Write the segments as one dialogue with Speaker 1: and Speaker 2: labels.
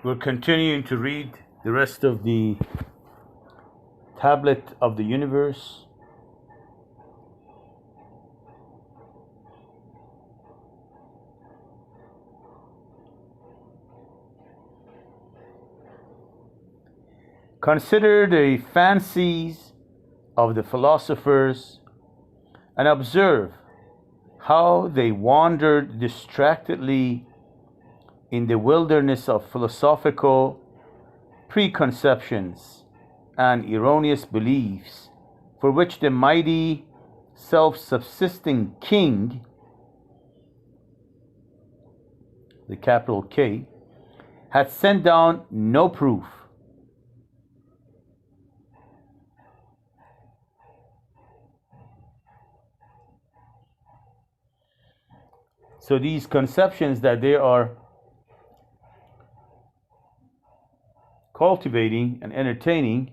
Speaker 1: We're continuing to read the rest of the Tablet of the Universe. Consider the fancies of the philosophers and observe how they wandered distractedly in the wilderness of philosophical preconceptions and erroneous beliefs for which the mighty self-subsisting king, the capital K, had sent down no proof. So these conceptions that they are cultivating and entertaining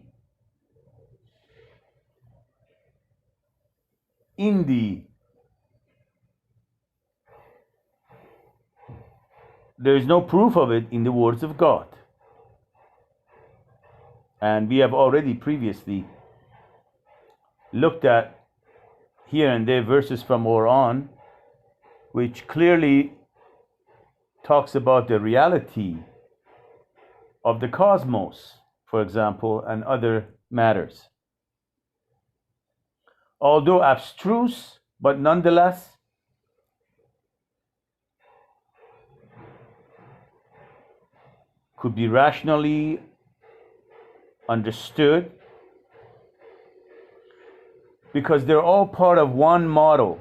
Speaker 1: there is no proof of it in the words of God. And we have already previously looked at here and there verses from Quran, which clearly talks about the reality of the cosmos, for example, and other matters. Although abstruse, but nonetheless could be rationally understood, because they're all part of one model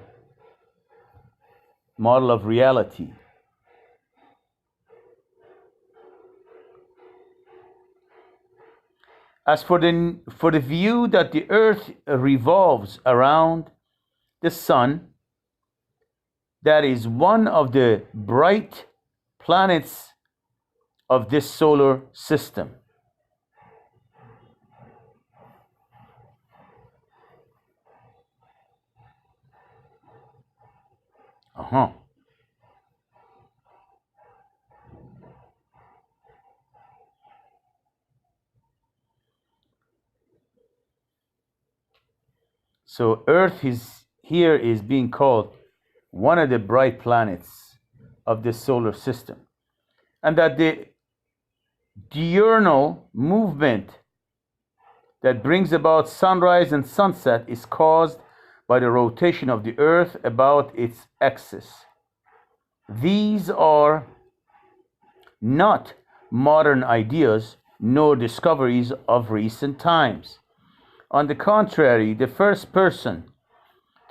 Speaker 1: of reality. As for the view that the earth revolves around the sun, that is one of the bright planets of this solar system. So Earth is being called one of the bright planets of this solar system, and that the diurnal movement that brings about sunrise and sunset is caused by the rotation of the Earth about its axis. These are not modern ideas nor discoveries of recent times. On the contrary, the first person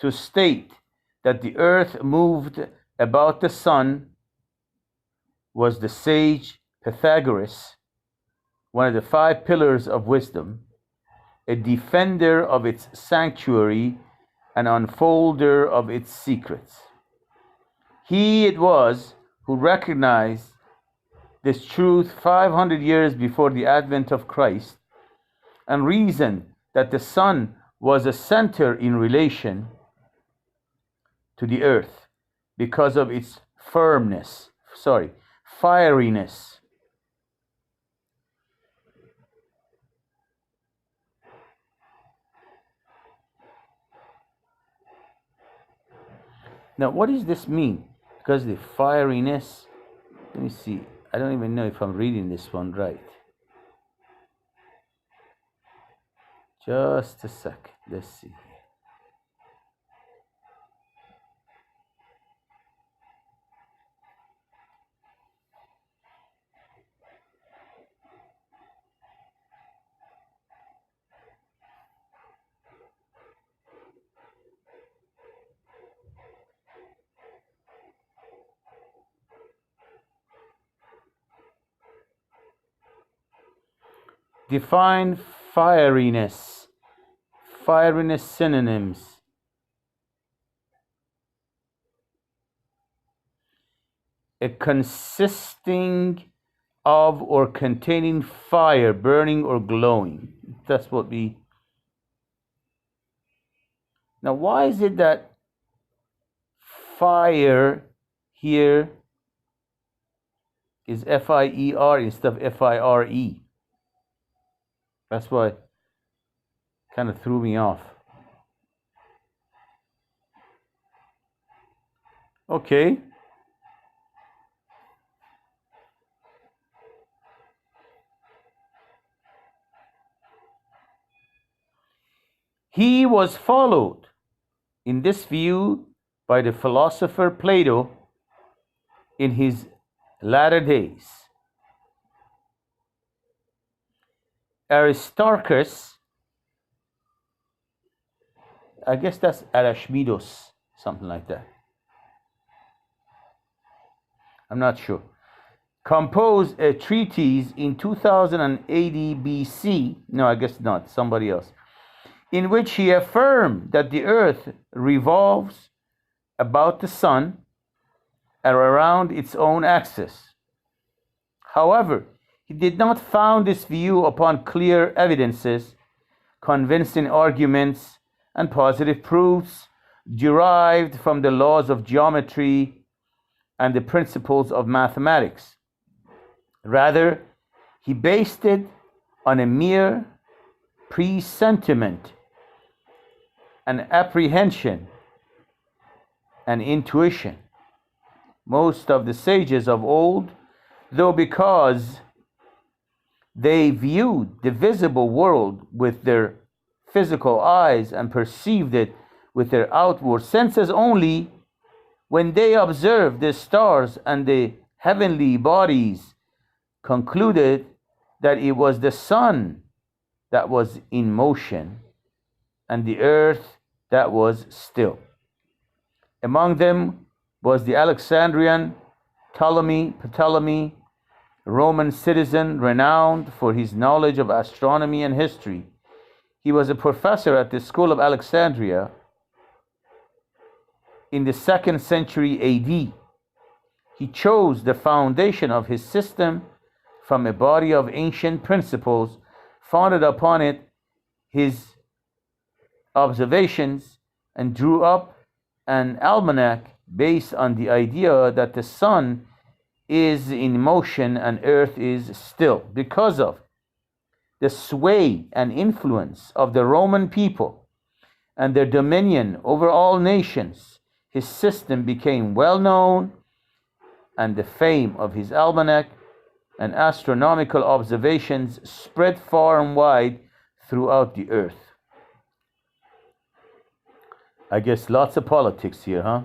Speaker 1: to state that the earth moved about the sun was the sage Pythagoras, one of the 5 pillars of wisdom, a defender of its sanctuary, an unfolder of its secrets. He it was who recognized this truth 500 years before the advent of Christ and reasoned that the sun was a center in relation to the earth because of its fieriness. Now, what does this mean? Because the fieriness, let me see, I don't even know if I'm reading this one right. Just a sec, let's see. Define fieriness. Fieriness synonyms. A consisting of or containing fire, burning or glowing. That's what we... Now, why is it that fire here is F-I-E-R instead of F-I-R-E. That's why it kind of threw me off. Okay. He was followed in this view by the philosopher Plato in his latter days. Aristarchus, I guess that's Arashmidos, something like that. I'm not sure. Composed a treatise in 2080 BC. No, I guess not. Somebody else. In which he affirmed that the earth revolves about the sun and around its own axis. However, he did not found this view upon clear evidences, convincing arguments, and positive proofs derived from the laws of geometry and the principles of mathematics. Rather, he based it on a mere presentiment, an apprehension, and intuition. Most of the sages of old, though because they viewed the visible world with their physical eyes and perceived it with their outward senses only, when they observed the stars and the heavenly bodies, concluded that it was the sun that was in motion and the earth that was still. Among them was the Alexandrian Ptolemy, Roman citizen renowned for his knowledge of astronomy and history. He was a professor at the school of Alexandria in the 2nd century AD. He chose the foundation of his system from a body of ancient principles, founded upon it his observations, and drew up an almanac based on the idea that the sun is in motion and earth is still. Because of the sway and influence of the Roman people and their dominion over all nations, his system became well known, and the fame of his almanac and astronomical observations spread far and wide throughout the earth. I guess lots of politics here, huh?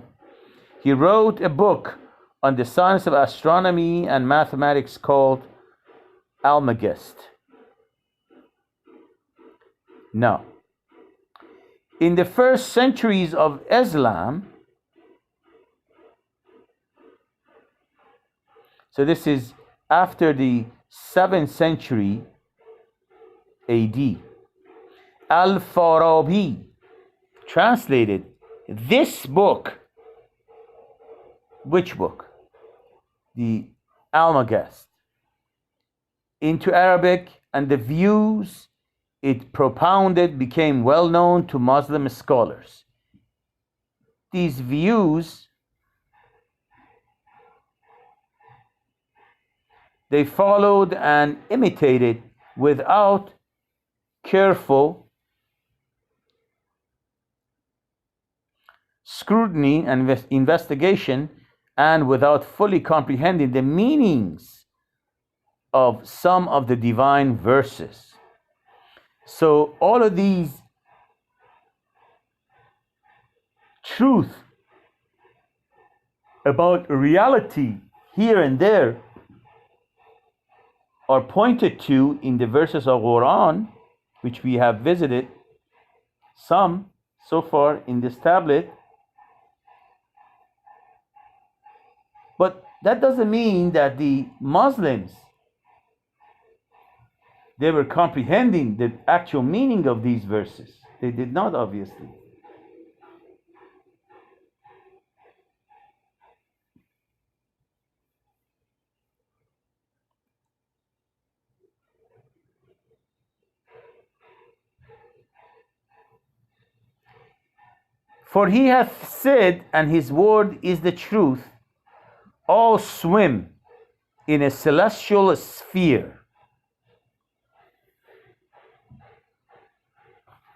Speaker 1: He wrote a book on the science of astronomy and mathematics called Almagest. Now, in the first centuries of Islam, so this is after the 7th century AD, Al-Farabi translated this book. Which book? The Almagest, into Arabic, and the views it propounded became well known to Muslim scholars. These views, they followed and imitated without careful scrutiny and investigation, and without fully comprehending the meanings of some of the divine verses. So all of these truth about reality here and there are pointed to in the verses of Quran, which we have visited some so far in this tablet. But that doesn't mean that the Muslims, they were comprehending the actual meaning of these verses. They did not, obviously. For he hath said, and his word is the truth, all swim in a celestial sphere.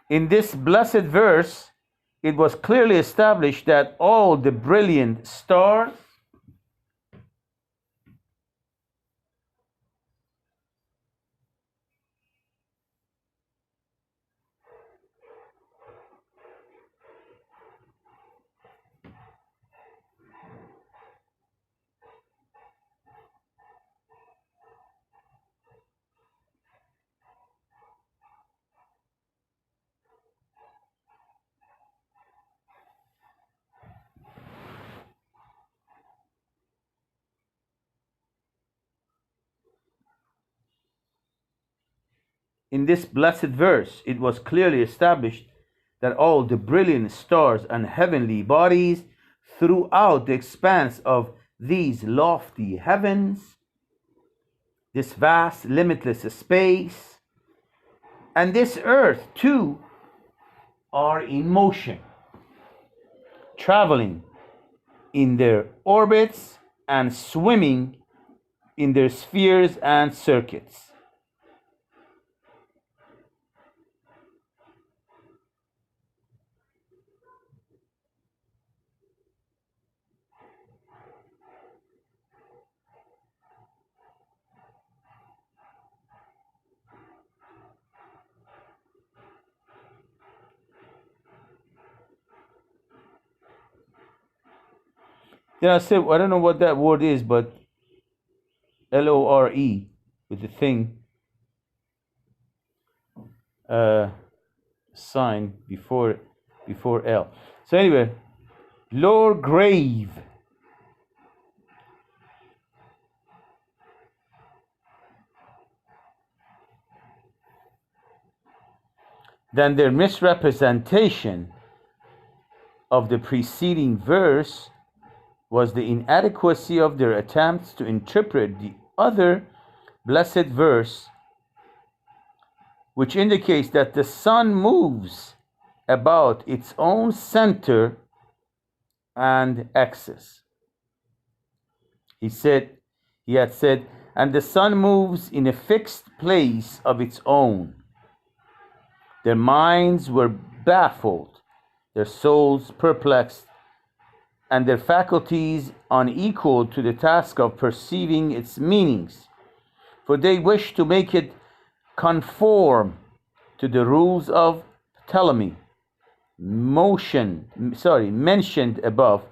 Speaker 1: In this blessed verse, it was clearly established that all the brilliant stars In this blessed verse, it was clearly established that all the brilliant stars and heavenly bodies throughout the expanse of these lofty heavens, this vast, limitless space, and this earth too, are in motion, traveling in their orbits and swimming in their spheres and circuits. Then I said, I don't know what that word is, but Lore with the thing sign before L. So anyway, lower grave. Than their misrepresentation of the preceding verse was the inadequacy of their attempts to interpret the other blessed verse, which indicates that the sun moves about its own center and axis. He had said, and the sun moves in a fixed place of its own. Their minds were baffled, their souls perplexed, and their faculties unequal to the task of perceiving its meanings, for they wished to make it conform to the rules of Ptolemy, mentioned above,